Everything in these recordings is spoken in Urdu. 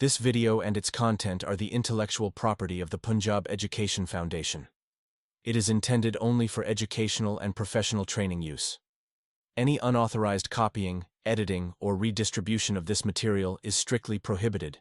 This video and its content are the intellectual property of the Punjab Education Foundation. It is intended only for educational and professional training use. Any unauthorized copying, editing, or redistribution of this material is strictly prohibited.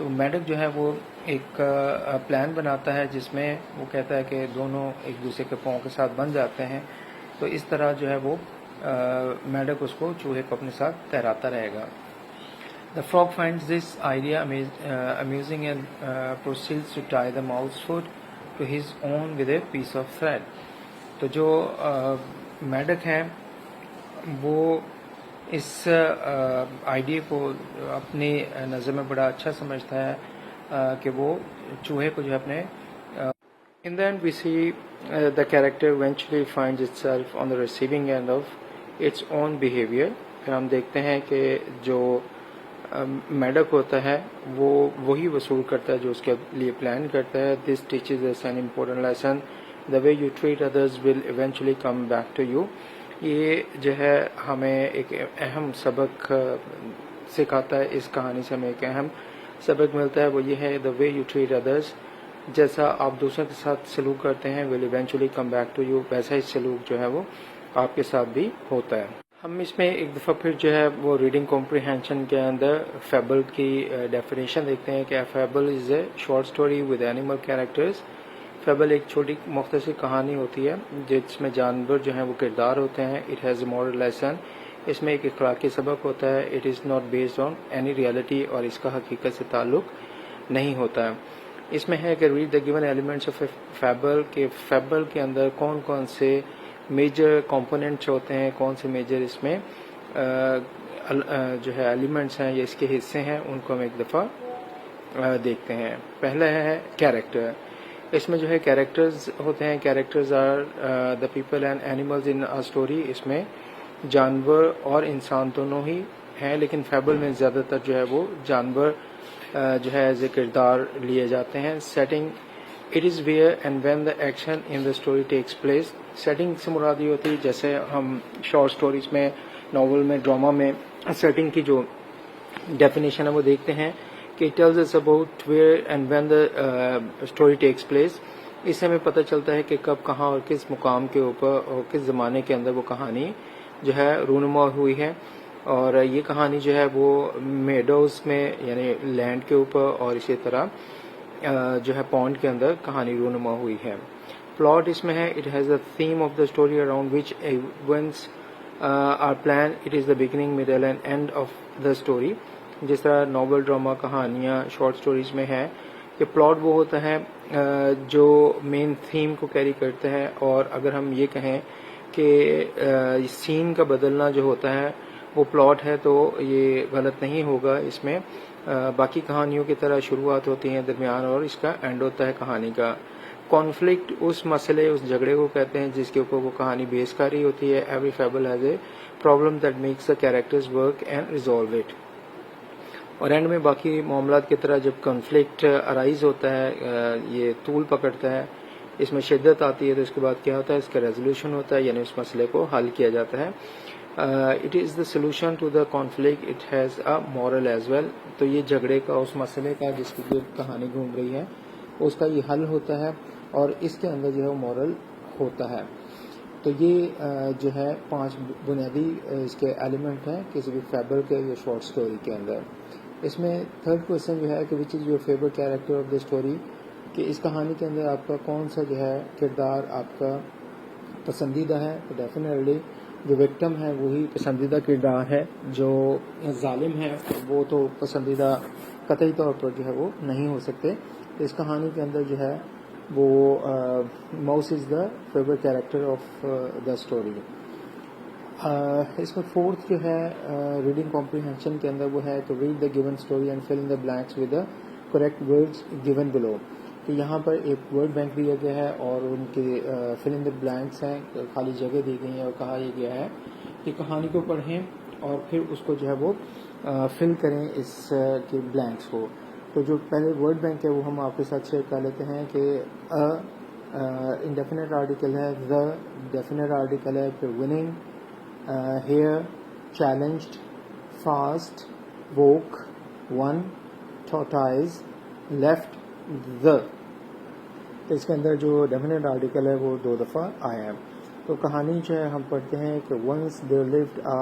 تو میڈک جو ہے وہ ایک پلان بناتا ہے جس میں وہ کہتا ہے کہ دونوں ایک دوسرے کے پاؤں کے ساتھ بن جاتے ہیں، تو اس طرح جو ہے وہ میڈک اس کو چوہے کو اپنے ساتھ تہراتا رہے گا. The frog finds this idea amusing and proceeds to tie the mouse's foot to his own with a piece of thread. تو جو میڈک ہے وہ اس آئیڈیا کو اپنی نظر میں بڑا اچھا سمجھتا ہے کہ وہ چوہے کو جو ہے اپنے In the end we see the character eventually finds itself on the receiving end of its own behavior. پھر ہم دیکھتے ہیں کہ جو میڈک ہوتا ہے وہ وہی وصول کرتا ہے جو اس کے لیے پلان کرتا ہے. This teaches us an important lesson. The way you treat others will eventually come back to you. یہ جو ہے ہمیں ایک اہم سبق سکھاتا ہے. اس کہانی سے ہمیں ایک اہم سبق ملتا ہے، وہ یہ ہے the way you treat others، جیسا آپ دوسروں کے ساتھ سلوک کرتے ہیں will eventually come back to you، ویسا ہی سلوک جو ہے وہ آپ کے ساتھ بھی ہوتا ہے. ہم اس میں ایک دفعہ پھر جو ہے وہ ریڈنگ کمپریہنشن کے اندر فیبل کی ڈیفینیشن دیکھتے ہیں کہ fable is a short story with animal characters. Fable ایک چھوٹی مختصر کہانی ہوتی ہے جس میں جانور جو ہیں وہ کردار ہوتے ہیں. It has a moral lesson, اس میں ایک اخلاقی سبق ہوتا ہے. It is not based on any reality, اور اس کا حقیقت سے تعلق نہیں ہوتا ہے. اس میں ہے کہ read the given elements of a fable, کہ فیبل کے اندر کون کون سے میجر کمپوننٹس ہوتے ہیں، کون سے میجر اس میں جو ہے ایلیمنٹس ہیں یا اس کے حصے ہیں، ان کو ہم ایک دفعہ دیکھتے ہیں. پہلا ہے کیریکٹر. اس میں جو ہے کیریکٹرز ہوتے ہیں. Characters are the people and animals in a story. اس میں جانور اور انسان دونوں ہی ہیں، لیکن فیبل میں زیادہ تر جو ہے وہ جانور جو ہے ایز اے کردار لیے جاتے ہیں. Setting, it is where and when the action in the story takes place. Setting سے مراد یہ ہوتی ہے جیسے ہم شارٹ اسٹوریز میں، ناول میں، ڈرامہ میں سیٹنگ کی جو ڈیفینیشن ہے وہ دیکھتے ہیں کہ it tells us about where and when the story takes place. اس سے ہمیں پتہ چلتا ہے کہ کب، کہاں اور کس مقام کے اوپر اور کس زمانے کے اندر وہ کہانی جو ہے رونما ہوئی ہے. اور یہ کہانی جو ہے وہ میڈوز میں یعنی لینڈ کے اوپر، اور اسی طرح جو ہے پونڈ کے اندر کہانی رونما ہوئی ہے. پلاٹ اس میں ہے it has the theme of the story around which events are plan. It is the beginning, middle and end of the story. جس طرح ناول، ڈرامہ، کہانیاں، شارٹ اسٹوریز میں ہے کہ پلاٹ وہ ہوتا ہے جو مین تھیم کو کیری کرتا ہے. اور اگر ہم یہ کہیں کہ سین کا بدلنا جو ہوتا ہے وہ پلاٹ ہے تو یہ غلط نہیں ہوگا. اس میں باقی کہانیوں کی طرح شروعات ہوتی ہیں، درمیان اور اس کا اینڈ ہوتا ہے کہانی کا. کانفلکٹ اس مسئلے، اس جھگڑے کو کہتے ہیں جس کے اوپر وہ کہانی بیس کر رہی ہوتی ہے. Every fable has a problem that makes the characters work and resolve it. اور اینڈ میں باقی معاملات کی طرح جب کنفلکٹ ارائز ہوتا ہے، یہ طول پکڑتا ہے، اس میں شدت آتی ہے، تو اس کے بعد کیا ہوتا ہے، اس کا ریزولوشن ہوتا ہے، یعنی اس مسئلے کو حل کیا جاتا ہے. It is the solution to the conflict. It has a moral as well. تو یہ جھگڑے کا، اس مسئلے کا جس کی کہانی گھوم رہی ہے، اس کا یہ حل ہوتا ہے، اور اس کے اندر جو ہے مورل ہوتا ہے. تو یہ جو ہے 5 بنیادی اس کے ایلیمنٹ ہیں کسی بھی فیبل کے یا شارٹ اسٹوری کے اندر. اس میں تھرڈ کویشچن جو ہے کہ which is your favourite character of the story, کہ اس کہانی کے اندر آپ کا کون سا جو ہے کردار آپ کا پسندیدہ ہے. تو ڈیفینیٹلی جو وکٹم ہے وہی پسندیدہ کردار ہے. جو ظالم ہے وہ تو پسندیدہ قطعی طور پر جو ہے وہ نہیں ہو سکتے. اس کہانی کے اندر جو ہے وہ mouse is the favourite character of the story. اس میں فورتھ جو ہے ریڈنگ کمپریہنشن کے اندر وہ ہے کہ read the given story and fill in the blanks with the correct words given below. کہ یہاں پر ایک ورڈ بینک دیا گیا ہے اور ان کے فل ان دا بلینکس ہیں، خالی جگہ دی گئی ہیں، اور کہا یہ گیا ہے کہ کہانی کو پڑھیں اور پھر اس کو جو ہے وہ فل کریں اس کے بلینکس کو. تو جو پہلے ورڈ بینک ہے وہ ہم آپ کے ساتھ شیئر کر لیتے ہیں کہ انڈیفینٹ آرٹیکل ہے، the ڈیفینٹ آرٹیکل ہے، پھر winning, hare, challenged, fast, woke, won, tortoise, left, the. اس کے اندر جو ڈیفینٹ آرٹیکل ہے وہ 2 دفعہ آیا ہے. تو کہانی جو ہے ہم پڑھتے ہیں کہ once there lived a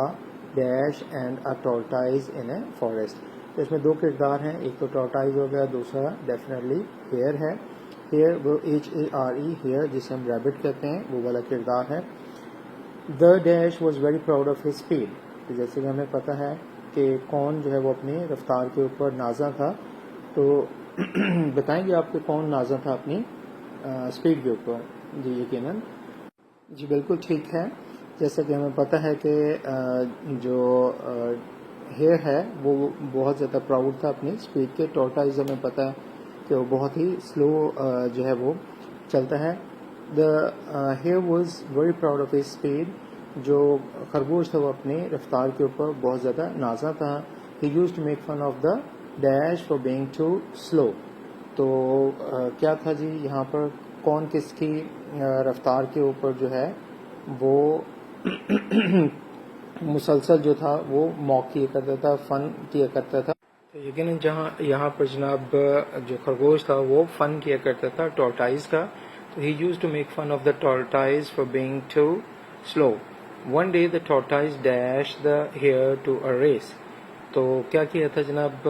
dash and a tortoise in a forest. تو اس میں دو کردار ہیں, ایک تو ٹورٹائز ہو گیا, دوسرا ڈیفینیٹلی ہیئر ہے. ہیئر وہ HARE ہیئر جسے ہم ریبٹ کہتے ہیں وہ والا کردار ہے. The dash was very proud of his speed. جیسے کہ ہمیں پتہ ہے کہ کون جو ہے وہ اپنی رفتار کے اوپر نازا تھا, تو بتائیں گے آپ کہ کون نازا تھا اپنی اسپیڈ کے اوپر؟ جی یقیناً, جی بالکل ٹھیک ہے. جیسا کہ ہمیں پتہ ہے کہ جو ہیئر ہے وہ بہت زیادہ پراؤڈ تھا اپنی اسپیڈ کے. ٹورٹائز ہمیں پتہ ہے کہ وہ بہت ہی سلو جو ہے وہ چلتا ہے. The hare was very proud of his speed. جو خرگوش تھا وہ اپنی رفتار کے اوپر بہت زیادہ نازا تھا. He used to make fun of the dash for being too slow. تو کیا تھا جی یہاں پر کون کس کی رفتار کے اوپر جو ہے وہ مسلسل جو تھا وہ موک کیا کرتا تھا, فن کیا کرتا تھا. تو یقیناً جہاں یہاں پر جناب جو خرگوش تھا وہ فن کیا کرتا تھا ٹورٹائز کا. تو he used to make fun of the tortoise for being too slow. One day the tortoise dash the hare to a race. تو کیا کیا تھا جناب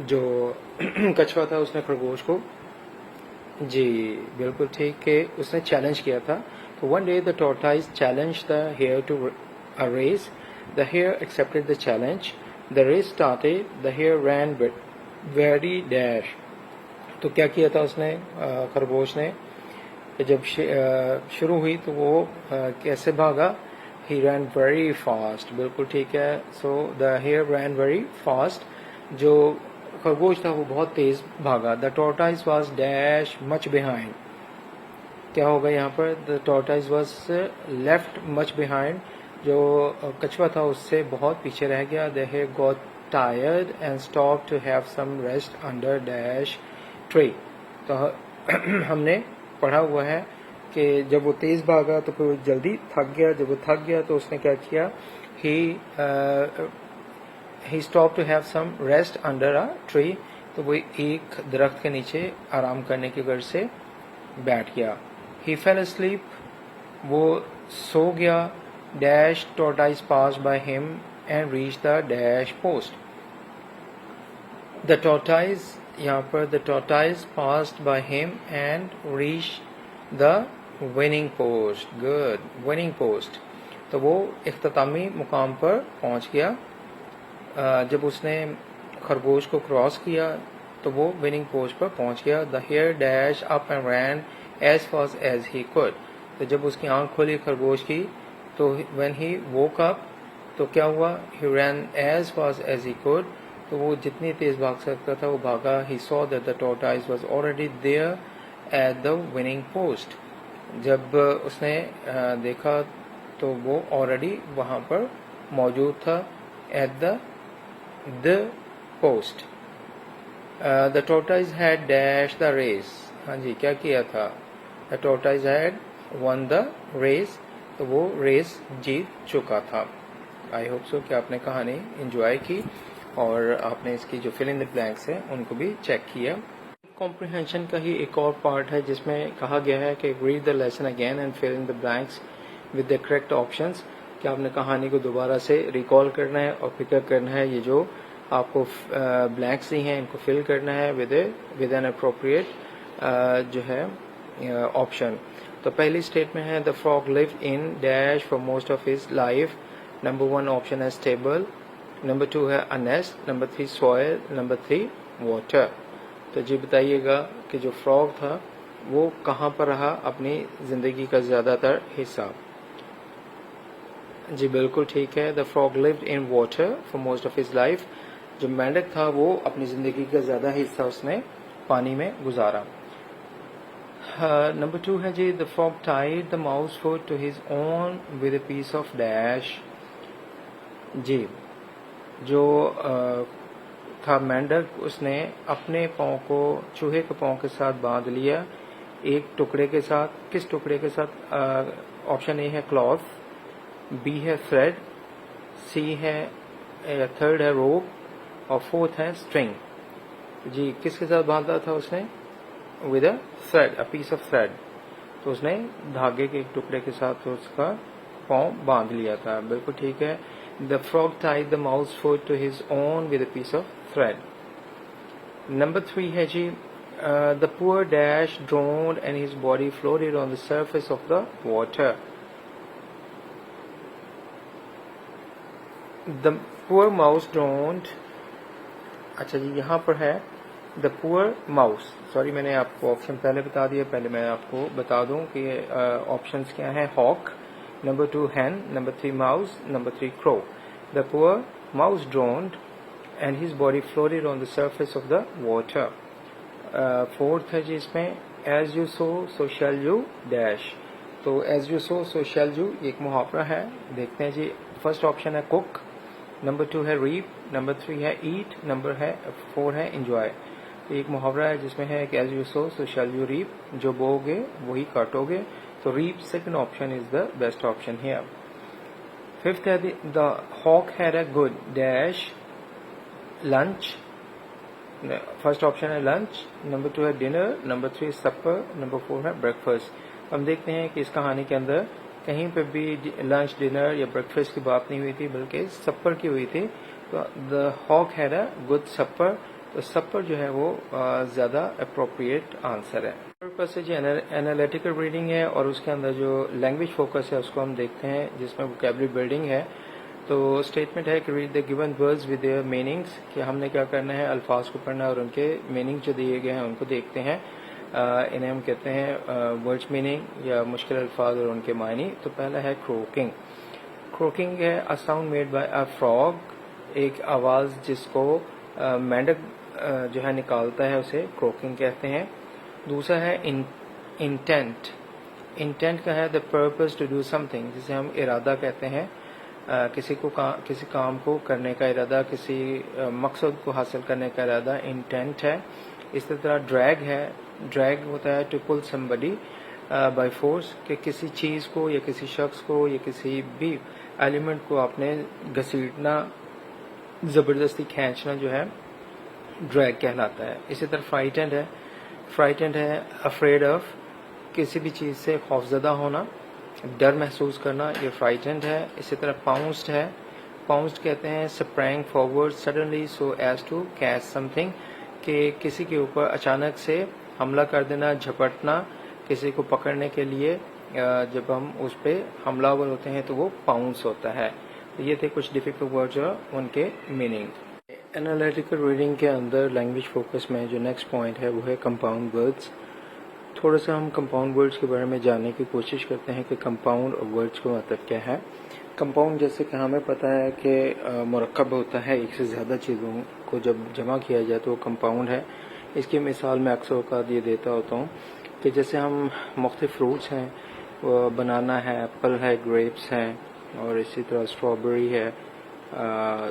جو کچھوا تھا اس نے خرگوش کو, جی بالکل ٹھیک, کہ اس نے چیلنج کیا تھا. تو one day the tortoise challenge the hare to a race. The hare accepted the challenge. The race started. The hare ran very dash. تو کیا کیا تھا اس نے خرگوش نے, جب شروع ہوئی تو وہ کیسے بھاگا؟ He ran very fast. بالکل ٹھیک ہے. So the hare ran very fast. جو خرگوش تھا وہ بہت تیز بھاگا. The tortoise was dash much behind. کیا ہوگا یہاں پر؟ The tortoise was left much behind. جو کچھوا تھا اس سے بہت پیچھے رہ گیا. The hare got tired and stop to have some rest under dash tree. تو ہم نے پڑھا ہوا ہے کہ جب وہ تیز بھاگا تو پھر وہ جلدی تھک گیا. جب وہ تھک گیا تو اس نے کیا کیا؟ He stop to have some rest under a tree. تو وہ ایک درخت کے نیچے آرام کرنے کی غرض سے بیٹھ گیا. He fell asleep. وہ سو گیا. Dash tortoise pass by him and reach the dash post. The tortoise, یہاں پر the tortoise passed by him and reach the winning post. Good, winning post. تو وہ اختتامی مقام پر پہنچ گیا. جب اس نے خرگوش کو کراس کیا تو وہ وننگ پوسٹ پر پہنچ گیا. The hare dash up and ran as fast as he could. تو جب اس کی آنکھ کھلی خرگوش کی تو وین ہی ووک اپ تو کیا ہوا؟ He ran as fast as he could. تو وہ جتنی تیز بھاگ سکتا تھا وہ بھاگا. He saw that the tortoise was already there at the winning post. جب اس نے دیکھا تو وہ آلریڈی وہاں پر موجود تھا, at the post. The tortoise had dash the race. ہاں جی, کیا کیا تھا؟ The tortoise had won the race. تو وہ ریس جیت چکا تھا. آئی ہوپ سو کہ آپ نے کہانی انجوائے کی اور آپ نے اس کی جو فل ان دی بلینکس ہیں ان کو بھی چیک کیا. کمپریہنشن کا ہی ایک اور پارٹ ہے جس میں کہا گیا ہے کہ read the lesson again and fill in the blanks with the correct options. کہ آپ نے کہانی کو دوبارہ سے ریکال کرنا ہے اور پک اپ کرنا ہے. یہ جو آپ کو بلینکس دی ہیں ان کو فل کرنا ہے ود این اپروپریٹ جو ہے آپشن. تو پہلی اسٹیٹ میں ہے the frog lived in dash for most of his life. Number 1 option ہے اسٹیبل. نمبر 2 ہے a nest. Number 3 soil. Number 3 water. تو جی بتائیے گا کہ جو فراگ تھا وہ کہاں پر رہا اپنی زندگی کا زیادہ تر حصہ؟ جی بالکل ٹھیک ہے. The frog lived in water for most of his life. جو مینڈک تھا وہ اپنی زندگی کا زیادہ حصہ اس نے پانی میں گزارا. نمبر 2 ہے جی the frog tied the mouse foot to his own with a piece of dash. جی جو تھا مینڈک اس نے اپنے پاؤں کو چوہے کے پاؤں کے ساتھ باندھ لیا ایک ٹکڑے کے ساتھ. کس ٹکڑے کے ساتھ؟ آپشن اے ہے کلاتھ, بی ہے تھریڈ, سی ہے تھرڈ ہے روپ اور فورتھ ہے اسٹرنگ. جی کس کے ساتھ باندھا تھا اس نے؟ With a thread, a piece of thread. تو اس نے دھاگے کے ایک ٹکڑے کے ساتھ اس کا پاؤں باندھ لیا تھا. بالکل ٹھیک ہے. The frog tied the mouse foot to his own with a piece of thread. Number 3 ہے جی the poor dash drowned and his body floated on the surface of the water. The poor mouse drowned. اچھا جی یہاں پر ہے the poor mouse. سوری میں نے آپ کو آپشن پہلے بتا دیا. پہلے میں آپ کو بتا دوں کہ آپشنس کیا ہیں. hawk, number 2 hen, number 3 mouse, number 3 crow. The poor mouse drowned and his body floated on the surface of the water. Fourth ہے جی اس میں as you sow so shall you dash. تو as you sow so shall you ایک محاورہ ہے. دیکھتے ہیں جی. فرسٹ آپشن ہے cook, نمبر 2 ہے reap, نمبر 3 ہے eat, نمبر 4 ہے enjoy. ایک محاورہ ہے جس میں ہے کہ as you sow so shall you reap. جو بو گے وہی کاٹو گے. تو reap second option is the best option here. Fifth ہے the hawk had a good dash lunch. First option ہے لنچ, نمبر 2 ہے ڈنر, نمبر 3 سپر, نمبر 4 ہے بریکفاسٹ. ہم دیکھتے ہیں کہ اس کہانی کے اندر کہیں پہ بھی لنچ, ڈنر یا بریکفاسٹ کی بات نہیں ہوئی تھی بلکہ سپر کی ہوئی تھی. تو دا ہاک ہیڈ اے گڈ سپر. تو سپر جو ہے وہ زیادہ اپروپریٹ آنسر ہے. پرپس سے جو انالیٹیکل ریڈنگ ہے اور اس کے اندر جو لینگویج فوکس ہے اس کو ہم دیکھتے ہیں جس میں ووکیبلری بلڈنگ ہے. تو اسٹیٹمنٹ ہے کہ read the given words with their meanings, کہ ہم نے کیا کرنا ہے الفاظ کو پڑھنا ہے اور ان کے میننگ جو دیے گئے ہیں ان کو دیکھتے ہیں. انہیں ہم کہتے ہیں ورڈز میننگ یا مشکل الفاظ اور ان کے معنی. تو پہلا ہے کروکنگ. کروکنگ ہے a sound made by a frog, ایک آواز جس کو مینڈک جو ہے نکالتا ہے اسے کروکنگ کہتے ہیں. دوسرا ہے انٹینٹ. انٹینٹ کا ہے the purpose to do something, جسے ہم ارادہ کہتے ہیں. کسی کام کو کرنے کا ارادہ, کسی مقصد کو حاصل کرنے کا ارادہ انٹینٹ ہے. اس طرح ڈریگ ہے. ڈریگ ہوتا ہے to pull somebody by force, کہ کسی چیز کو یا کسی شخص کو یا کسی بھی ایلیمنٹ کو آپ نے گھسیٹنا, زبردستی کھینچنا جو ہے ڈریگ کہلاتا ہے. اسی طرح فرائٹنڈ ہے. فرائٹنڈ ہے افریڈ آف, کسی بھی چیز سے خوفزدہ ہونا, ڈر محسوس کرنا, یہ فرائٹنڈ ہے. اسی طرح پاؤنسڈ ہے. پاؤنسڈ کہتے ہیں spring forward suddenly so as to catch something, کہ کسی کے اوپر اچانک سے حملہ کر دینا, جھپٹنا کسی کو پکڑنے کے لیے. جب ہم اس پہ حملہ آور ہوتے ہیں تو وہ پاؤنس ہوتا ہے. تو یہ تھے کچھ ڈیفیکلٹ ورڈز اور ان کے میننگ. انالیٹیکل ریڈنگ کے اندر لینگویج فوکس میں جو نیکسٹ پوائنٹ ہے وہ ہے کمپاؤنڈ ورڈز. تھوڑا سا ہم کمپاؤنڈ ورڈز کے بارے میں جاننے کی کوشش کرتے ہیں کہ کمپاؤنڈ اور ورڈز کا مطلب کیا ہے. کمپاؤنڈ جیسے کہ ہمیں پتہ ہے کہ مرکب ہوتا ہے, ایک سے زیادہ چیزوں کو جب جمع کیا جائے تو وہ کمپاؤنڈ ہے. اس کی مثال میں اکثر اوقات یہ دیتا ہوتا ہوں کہ جیسے ہم مختلف فروٹس ہیں, بنانا ہے, ایپل ہے, گریپس ہیں, اور اسی طرح اسٹرابیری ہے,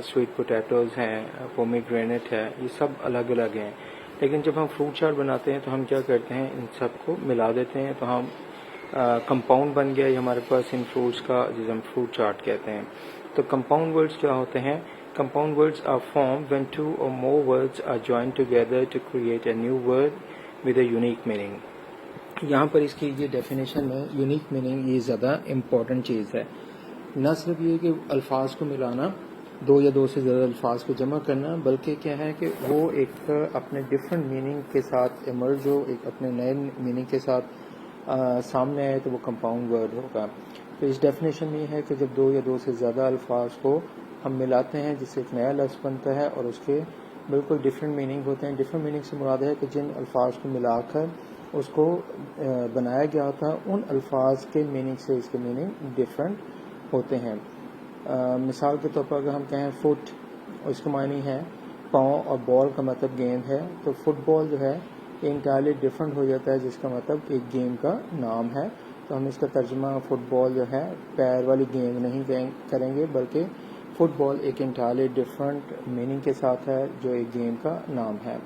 سویٹ پوٹیٹوز ہیں, پومی گرینٹ ہے, یہ سب الگ الگ ہیں. لیکن جب ہم فروٹ چاٹ بناتے ہیں تو ہم کیا کرتے ہیں, ان سب کو ملا دیتے ہیں, تو ہم کمپاؤنڈ بن گیا یہ ہمارے پاس ان فروٹس کا, جسے ہم فروٹ چاٹ کہتے ہیں. تو کمپاؤنڈ ورڈز کیا ہوتے ہیں؟ Compound words are formed when two or more words are joined together to create a new word with a unique meaning. یہاں پر اس کی یہ ڈیفینیشن میں یونیک میننگ یہ زیادہ امپورٹنٹ چیز ہے. نہ صرف یہ کہ الفاظ کو ملانا, دو یا دو سے زیادہ الفاظ کو جمع کرنا, بلکہ کیا ہے کہ وہ ایک اپنے ڈفرینٹ میننگ کے ساتھ ایمرج ہو, ایک اپنے نئے میننگ کے ساتھ سامنے آئے, تو وہ کمپاؤنڈ ورڈ ہوگا. تو اس ڈیفینیشن میں یہ ہے کہ جب دو یا دو سے زیادہ الفاظ کو ہم ملاتے ہیں جس سے ایک نیا لفظ بنتا ہے اور اس کے بالکل ڈفرینٹ میننگ ہوتے ہیں. ڈفرینٹ میننگ سے مراد ہے کہ جن الفاظ کو ملا کر اس کو بنایا گیا ہوتا ہے ان الفاظ کے میننگ سے اس کے میننگ ڈفرینٹ ہوتے ہیں. مثال کے طور پر اگر ہم کہیں فٹ, اس کا معنی ہے پاؤں, اور بال کا مطلب گیند ہے, تو فٹ بال جو ہے یہ انٹائرلی ڈفرینٹ ہو جاتا ہے جس کا مطلب ایک گیم کا نام ہے. تو ہم اس کا ترجمہ فٹ بال جو ہے پیر والی گیند نہیں کریں گے, بلکہ فٹ بال ایک انٹائرلی ڈفرینٹ میننگ کے ساتھ ہے جو ایک گیم کا نام ہے.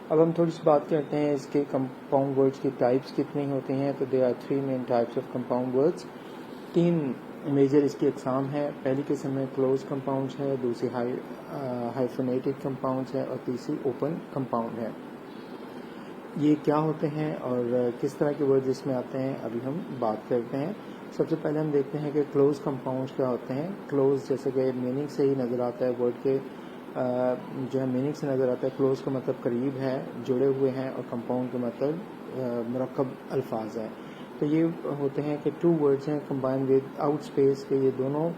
اب ہم تھوڑی سی بات کرتے ہیں اس کے کمپاؤنڈ ورڈز کی ٹائپس کتنی ہوتی ہیں. تو they are 3 main types of compound words. 3 major اس کی اقسام ہے. پہلی قسم میں کلوز کمپاؤنڈز ہے, دوسری ہائفنیٹڈ کمپاؤنڈز ہے, اور تیسری اوپن کمپاؤنڈ ہے. یہ کیا ہوتے ہیں اور کس طرح کے ورڈ اس میں آتے ہیں ابھی ہم بات کرتے ہیں. سب سے پہلے ہم دیکھتے ہیں کہ کلوز کمپاؤنڈز کیا ہوتے ہیں. کلوز جیسے کہ میننگ سے ہی نظر آتا ہے, ورڈ کے جو ہے میننگ سے نظر آتا ہے. کلوز کا مطلب قریب ہے, جڑے ہوئے ہیں, اور کمپاؤنڈ کا مطلب مرکب الفاظ ہے. تو یہ ہوتے ہیں کہ ٹو ورڈز ہیں کمبائن ود آؤٹ اسپیس, کہ یہ دونوں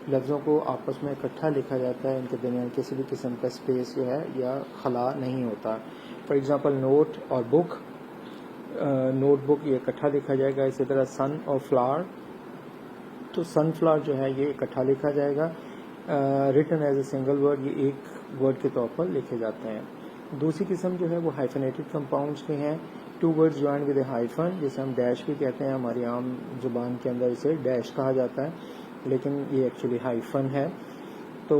لفظوں کو آپس میں اکٹھا لکھا جاتا ہے, ان کے درمیان کسی بھی قسم کا اسپیس جو ہے یا خلا نہیں ہوتا. فار ایگزامپل نوٹ اور بک, نوٹ بک یہ اکٹھا لکھا جائے گا. اسی طرح سن اور فلاور, تو سن فلاور جو ہے یہ اکٹھا لکھا جائے گا. Written as a single word, یہ ایک ورڈ کے طور پر لکھے جاتے ہیں. دوسری قسم جو ہے وہ ہائفنیٹڈ کمپاؤنڈز کے ہیں. Two words join with a hyphen, جسے ہم ڈیش بھی کہتے ہیں, ہماری عام زبان کے اندر اسے ڈیش کہا جاتا ہے, لیکن یہ ایکچولی ہائفن ہے. تو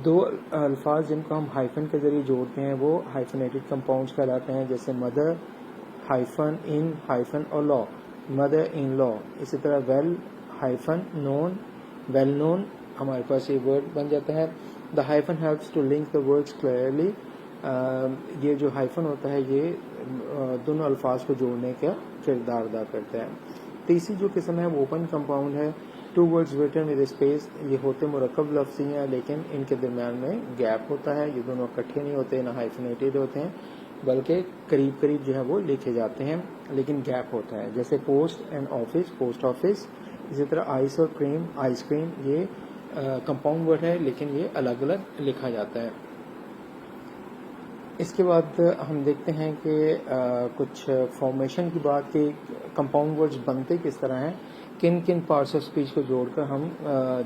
دو الفاظ جن کو ہم ہائفن کے ذریعے جوڑتے ہیں وہ ہائفنیٹڈ کمپاؤنڈز کہلاتے ہیں, جیسے مدر ہائفن ان ہائفن اور لا, مدر ان لا. اسی طرح well hyphen known, well known, ہمارے پاس یہ ورڈ بن جاتا ہے. The hyphen helps to link the words clearly, یہ جو ہائفن ہوتا ہے یہ دونوں الفاظ کو جوڑنے کا کردار ادا کرتا ہے. تیسری جو قسم ہے وہ اوپن کمپاؤنڈ ہے. Two words written with space, یہ ہوتے مرکب لفظ ہی ہیں لیکن ان کے درمیان میں گیپ ہوتا ہے. یہ دونوں اکٹھے نہیں ہوتے, نہ ہائفنیٹڈ ہوتے ہیں, بلکہ قریب قریب جو ہے وہ لکھے جاتے ہیں لیکن گیپ ہوتا ہے. جیسے post and office, post office. اسی طرح آئس اور کریم, آئس کریم, یہ کمپاؤنڈ ورڈ ہے لیکن یہ الگ الگ لکھا جاتا ہے. اس کے بعد ہم دیکھتے ہیں کہ کچھ فارمیشن کی بات کہ کمپاؤنڈ ورڈز بنتے کس طرح ہیں, کن کن پارٹس آف اسپیچ کو جوڑ کر ہم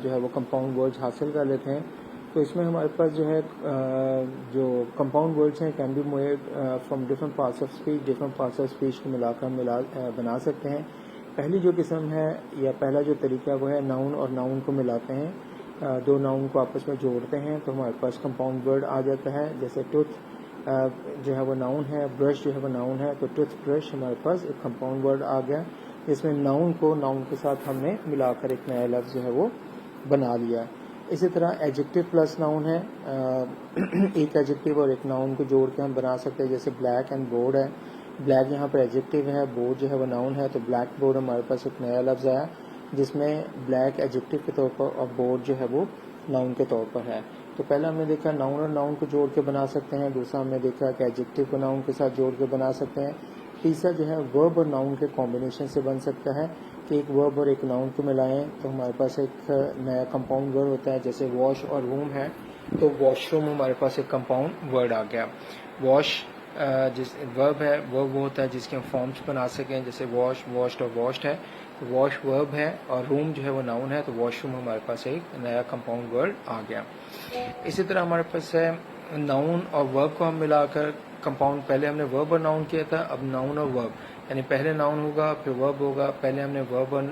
جو ہے وہ کمپاؤنڈ ورڈز حاصل کر لیتے ہیں. تو اس میں ہمارے پاس جو ہے جو کمپاؤنڈ ورڈز ہیں can be made from different parts of speech, different parts of speech کو ملا کر بنا سکتے ہیں. پہلی جو قسم ہے یا پہلا جو طریقہ ہے وہ ہے ناؤن اور ناؤن کو ملاتے ہیں, دو ناؤن کو آپس میں جوڑتے ہیں تو ہمارے پاس کمپاؤنڈ ورڈ آ جاتا ہے. جیسے ٹوتھ جو ہے وہ ناؤن ہے, برش جو ہے وہ ناؤن ہے, تو ٹوتھ برش ہمارے پاس ایک کمپاؤنڈ ورڈ آ گیا, جس میں ناؤن کو ناؤن کے ساتھ ہم نے ملا کر ایک نیا لفظ جو ہے وہ بنا لیا. اسی طرح ایڈجیکٹو پلس ناؤن ہے, ایک ایڈجیکٹو اور ایک ناؤن کو جوڑ کے ہم بنا سکتے ہیں. جیسے بلیک اینڈ بورڈ ہے, بلیک یہاں پر ایڈجیکٹو ہے, بورڈ جو ہے وہ ناؤن ہے, تو بلیک بورڈ ہمارے پاس ایک نیا لفظ آیا جس میں بلیک ایڈجیکٹو کے طور پر اور بورڈ جو ہے وہ ناؤن کے طور پر ہے. تو پہلا ہم نے دیکھا ناؤن اور ناؤن کو جوڑ کے بنا سکتے ہیں, دوسرا ہم نے دیکھا کہ ایڈجیکٹو کو ناؤن کے ساتھ جوڑ کے بنا سکتے ہیں, تیسرا جو ہے ورب اور ناؤن کے کمبینیشن سے بن سکتا ہے کہ ایک ورب اور ایک ناؤن کو ملائیں تو ہمارے پاس ایک نیا کمپاؤنڈ ورڈ ہوتا ہے. جیسے واش اور روم ہے, تو واش روم ہمارے پاس ایک کمپاؤنڈ ورڈ آ گیا. واش جس ورب ہے وہ ہوتا ہے جس کے ہم فارمز بنا سکیں, جیسے واش, واشڈ اور واشڈ ہے, تو واش ورب ہے اور روم جو ہے وہ ناؤن ہے, تو واش روم ہمارے پاس ایک نیا کمپاؤنڈ ورڈ آ گیا. اسی طرح ہمارے پاس ہے ناؤن اور ورب کو ہم ملا کر کمپاؤنڈ, پہلے ہم نے ورب اور ناؤن کیا تھا, اب ناؤن اور ورب, یعنی پہلے ناؤن ہوگا پھر ورب ہوگا. پہلے ہم نے ورب اور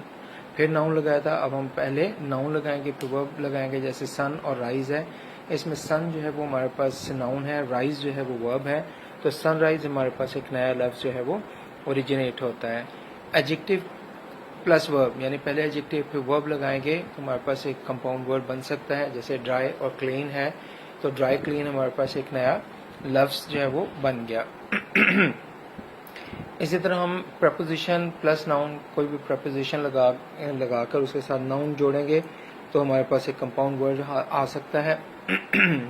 پھر ناؤن لگایا تھا, اب ہم پہلے ناؤن لگائیں گے پھر ورب لگائیں گے. جیسے سن اور رائز ہے, اس میں سن جو ہے وہ ہمارے پاس ناؤن ہے, رائز جو ہے وہ ورب ہے, تو سن رائز ہمارے پاس ایک نیا لفظ جو ہے وہ اوریجنیٹ ہوتا ہے. ایڈجیکٹو پلس ورب, یعنی پہلے ایڈجیکٹو پھر ورب لگائیں گے تو ہمارے پاس ایک کمپاؤنڈ ورڈ بن سکتا ہے. جیسے ڈرائی اور کلین ہے, تو ڈرائی کلین ہمارے پاس ایک نیا لفظ جو ہے وہ بن گیا. اسی طرح ہم پریپوزیشن پلس ناؤن, کوئی بھی پریپوزیشن لگا کر اس کے ساتھ ناؤن جوڑیں گے تو ہمارے پاس ایک کمپاؤنڈ ورڈ آ سکتا ہے.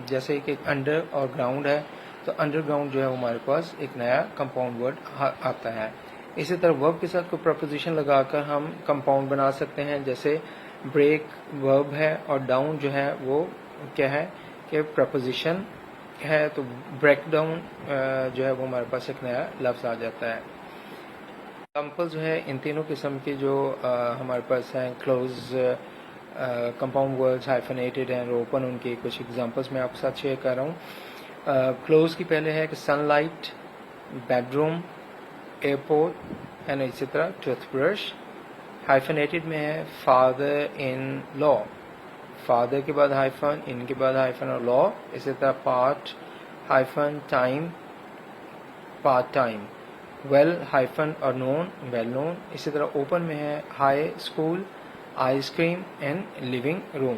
جیسے کہ انڈر اور گراؤنڈ ہے, تو انڈر گراؤنڈ جو ہے ہمارے پاس ایک نیا کمپاؤنڈ ورڈ آتا ہے. اسی طرح ورب کے ساتھ کوئی پریپوزیشن لگا کر ہم کمپاؤنڈ بنا سکتے ہیں. جیسے بریک ورب ہے اور ڈاؤن جو ہے وہ کیا ہے کہ پریپوزیشن ہے, تو بریک ڈاؤن جو ہے وہ ہمارے پاس ایک نیا لفظ آ جاتا ہے. ایگزامپل جو ہے ان تینوں قسم کی جو ہمارے پاس ہیں کلوز کمپاؤنڈ ورڈز, ہائفنیٹڈ ہیں اور اوپن, ان کی کچھ ایگزامپلس میں آپ کے ساتھ شیئر کر رہا ہوں. کلوز کی پہلے ہے کہ sunlight, bedroom, airport and اسی طرح ٹوتھ برش. ہائفنیٹڈ میں ہے فادر ان لا, فادر کے بعد ہائفن, ان کے بعد ہائفن اور لا. اسی طرح part hyphen time, part time. Well hyphen اور نون, ویل نون. اسی طرح اوپن میں ہے high school, ice cream and living room.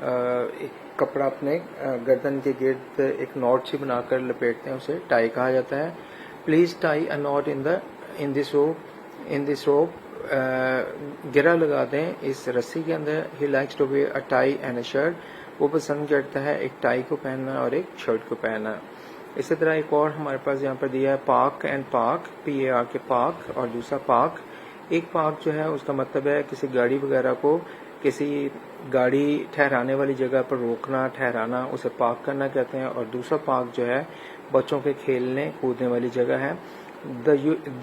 ایک کپڑا اپنے گردن کے گرد ایک ناٹ سی بنا کر لپیٹتے ہیں, اسے ٹائی کہا جاتا ہے. Please tie a knot in this rope, گرا لگا دیں اس رسی کے اندر. He likes to wear a tie and a shirt, وہ پسند کرتا ہے ایک ٹائی کو پہننا اور ایک شرٹ کو پہننا. اسی طرح ایک اور ہمارے پاس یہاں پر دیا ہے پارک اینڈ پارک, PAR کے پارک اور دوسرا پارک. ایک پارک جو ہے اس کا مطلب ہے کسی گاڑی وغیرہ کو کسی گاڑی ٹھہرانے والی جگہ پر روکنا, ٹھہرانا, اسے پارک کرنا کہتے ہیں. اور دوسرا پارک جو ہے بچوں کے کھیلنے کودنے والی جگہ ہے.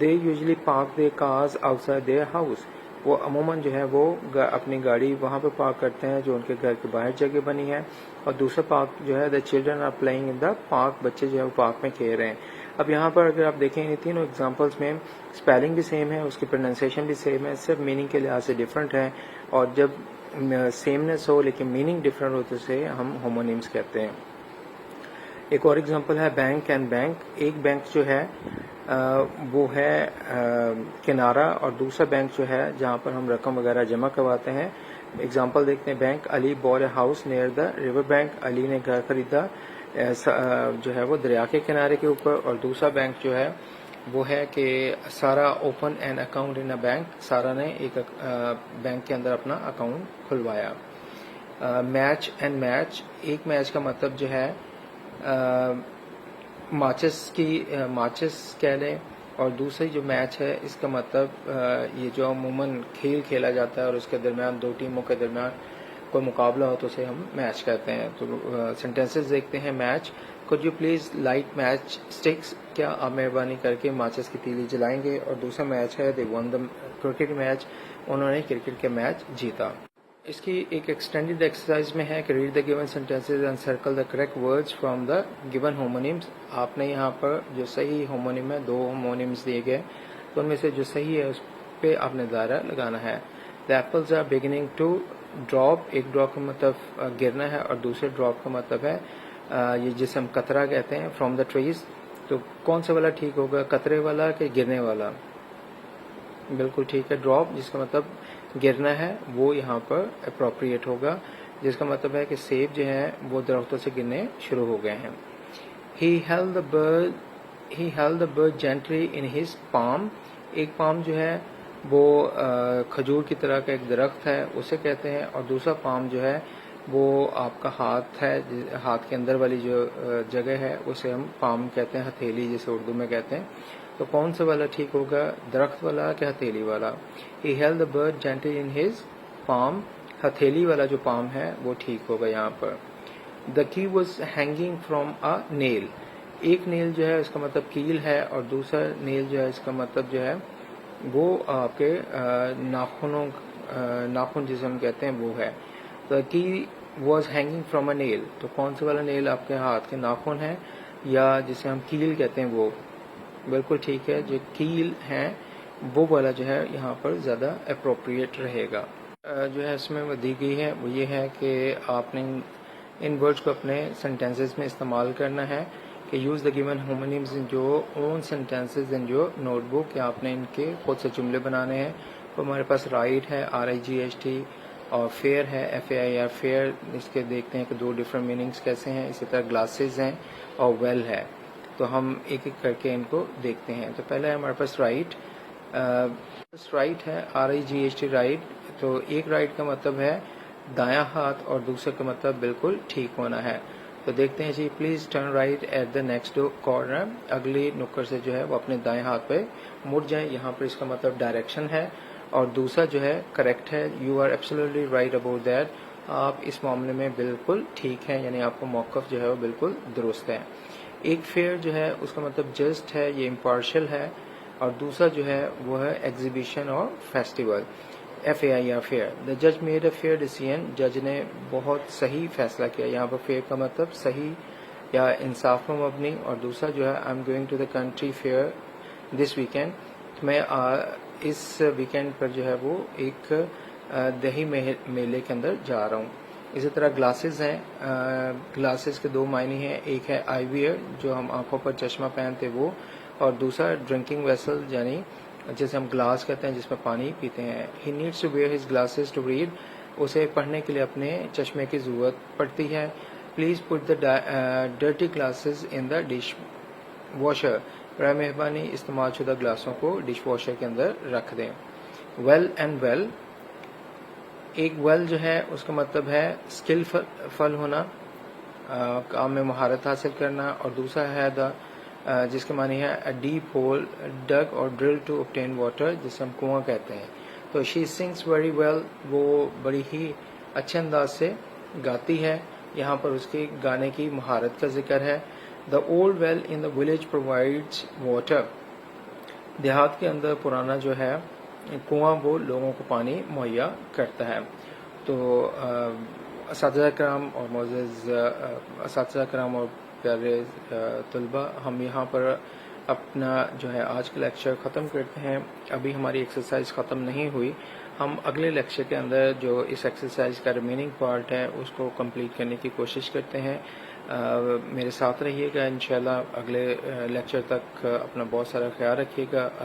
They usually park the cars outside their house, وہ عموماً جو ہے وہ اپنی گاڑی وہاں پہ پارک کرتے ہیں جو ان کے گھر کے باہر جگہ بنی ہے. اور دوسرا پارک جو ہے the children are playing in the park, بچے جو ہے وہ پارک میں کھیل رہے ہیں. اب یہاں پر اگر آپ دیکھیں ان تینوں ایگزامپلس میں اسپیلنگ بھی سیم ہے, اس کی پروننسیشن بھی سیم ہے, صرف میننگ کے لحاظ سے ڈفرینٹ ہے. اور جب سیمنیس ہو لیکن میننگ ڈفرینٹ ہو تو اسے ہم ہومونیمس کہتے ہیں. ایک اور ایگزامپل ہے بینک اینڈ بینک. ایک بینک جو ہے وہ ہے کنارہ, اور دوسرا بینک جو ہے جہاں پر ہم رقم وغیرہ جمع کرواتے ہیں. ایگزامپل دیکھتے ہیں, bank Ali bought a house near the river bank, Ali نے گھر خریدا جو ہے وہ دریا کے کنارے کے اوپر. اور دوسرا بینک جو ہے وہ ہے کہ سارا open an account in a bank, سارا نے ایک بینک کے اندر اپنا اکاؤنٹ کھلوایا. میچ اینڈ میچ, ایک میچ کا مطلب جو ہے ماچس کہہ لیں, اور دوسری جو میچ ہے اس کا مطلب یہ جو عموماً کھیل کھیلا جاتا ہے اور اس کے درمیان دو ٹیموں کے درمیان کوئی مقابلہ ہو تو اسے ہم میچ کہتے ہیں. تو سینٹینسز دیکھتے ہیں. Match, could you please light match sticks, کیا آپ مہربانی کر کے ماچس کی تیلی جلائیں گے. اور دوسرا میچ ہے they won the cricket match, انہوں نے کرکٹ کے میچ جیتا. اس کی ایک ایکسٹینڈیڈ ایکسرسائز میں ہے کہ read the given sentences and circle the correct words from the given homonyms. آپ نے یہاں پر جو صحیح ہومونیم ہے, دو ہومونیمس دیے گئے, تو ان میں سے جو صحیح ہے اس پہ آپ نے دائرہ لگانا ہے. The apples are beginning to drop, ایک ڈراپ کا مطلب گرنا ہے اور دوسرے ڈراپ کا مطلب ہے یہ جسے ہم قطرہ کہتے ہیں, فرام دا ٹریز. تو کون سا والا ٹھیک ہوگا, قطرے والا کہ گرنے والا؟ بالکل ٹھیک ہے, ڈراپ جس کا مطلب گرنا ہے وہ یہاں پر اپروپریٹ ہوگا, جس کا مطلب ہے کہ سیب جو ہیں وہ درختوں سے گرنے شروع ہو گئے ہیں. He held the bird gently in his palm, ایک پام جو ہے وہ کھجور کی طرح کا ایک درخت ہے اسے کہتے ہیں, اور دوسرا پام جو ہے وہ آپ کا ہاتھ ہے, ہاتھ کے اندر والی جو جگہ ہے اسے ہم پام کہتے ہیں, ہتھیلی جسے اردو میں کہتے ہیں. تو کون سا والا ٹھیک ہوگا, درخت والا کہ ہتھیلی والا؟ He held the bird gently in his palm, ہتھیلی والا جو پام ہے وہ ٹھیک ہوگا یہاں پر. The key was hanging from a nail, ایک نیل جو ہے اس کا مطلب کیل ہے, اور دوسرا نیل جو ہے اس کا مطلب جو ہے وہ آپ کے ناخن جسے ہم کہتے ہیں وہ ہے. The key was hanging from a nail, تو کون سا والا نیل آپ کے ہاتھ کے ناخن ہے یا جسے ہم کیل کہتے ہیں وہ؟ بالکل ٹھیک ہے, جو کیل ہیں وہ والا جو ہے یہاں پر زیادہ اپروپریٹ رہے گا. جو ہے اس میں وہ دی گئی ہے وہ یہ ہے کہ آپ نے ان ورڈز کو اپنے سینٹینسز میں استعمال کرنا ہے کہ یوز دا گیون ہومونیمز ان جو اون سینٹینسز ان جو نوٹ بک, کہ آپ نے ان کے خود سے جملے بنانے ہیں. تو ہمارے پاس رائٹ ہے RIGHT, اور فیئر ہے FAIR, فیئر اس کے دیکھتے ہیں کہ دو ڈفرینٹ میننگز کیسے ہیں. اسی طرح گلاسز ہیں اور ویل ہے, تو ہم ایک ایک کر کے ان کو دیکھتے ہیں. تو پہلے ہمارے پاس رائٹ ہے RIGHT, رائٹ. تو ایک رائٹ کا مطلب ہے دایاں ہاتھ اور دوسرے کا مطلب بالکل ٹھیک ہونا ہے. تو دیکھتے ہیں جی, please turn right at the next corner, اگلی نکڑ سے جو ہے وہ اپنے دائیں ہاتھ پہ مڑ جائیں. یہاں پر اس کا مطلب ڈائریکشن ہے, اور دوسرا جو ہے کریکٹ ہے, you are absolutely right about that, آپ اس معاملے میں بالکل ٹھیک ہیں, یعنی آپ کا موقف جو ہے وہ بالکل درست ہے. ایک فیئر جو ہے اس کا مطلب جسٹ ہے, یہ امپارشل ہے, اور دوسرا جو ہے وہ ہے ایگزیبیشن اور فیسٹیول, FAIR, فیئر. دا جج میڈ اے فیئر ڈیسیژن, جج نے بہت صحیح فیصلہ کیا. یہاں پر فیئر کا مطلب صحیح یا انصاف پر مبنی, اور دوسرا جو ہے I am going to the country fair this weekend, میں اس ویکینڈ پر جو ہے وہ ایک دیہی میلے کے اندر جا رہا ہوں. اسی طرح گلاسز ہیں, گلاسز کے دو معنی ہیں, ایک ہے آئی ویئر جو ہم آنکھوں پر چشمہ پہنتے وہ, اور دوسرا ڈرنکنگ ویسل یعنی جسے ہم گلاس کہتے ہیں جس میں پانی پیتے ہیں. He needs to wear his glasses to read, اسے پڑھنے کے لیے اپنے چشمے کی ضرورت پڑتی ہے. Please put the dirty glasses in the dish washer. برائے مہربانی استعمال شدہ گلاسوں کو ڈش واشر کے اندر رکھ دیں. ویل اینڈ ویل، ایک ویل جو ہے اس کا مطلب ہے اسکل فل ہونا، کام میں مہارت حاصل کرنا، اور دوسرا ہے جس کے معنی ہے ڈیپ ہول ڈگ اور ڈرل ٹو obtain واٹر، جسے ہم کنواں کہتے ہیں. تو شی سنگس ویری ویل، وہ بڑی ہی اچھے انداز سے گاتی ہے. یہاں پر اس کی گانے کی مہارت کا ذکر ہے. The old well in the village provides water. دیہات کے اندر پرانا جو ہے کنواں وہ لوگوں کو پانی مہیا کرتا ہے. تو اساتذہ کرام اور معزز اساتذہ کرام اور پیارے طلبہ، ہم یہاں پر اپنا جو ہے آج کا لیکچر ختم کرتے ہیں. ابھی ہماری ایکسرسائز ختم نہیں ہوئی. ہم اگلے لیکچر کے اندر جو اس ایکسرسائز کا ریمیننگ پارٹ ہے اس کو کمپلیٹ کرنے کی کوشش کرتے ہیں. میرے ساتھ رہیے گا انشاءاللہ. اگلے لیکچر تک اپنا بہت سارا خیال رکھیے گا.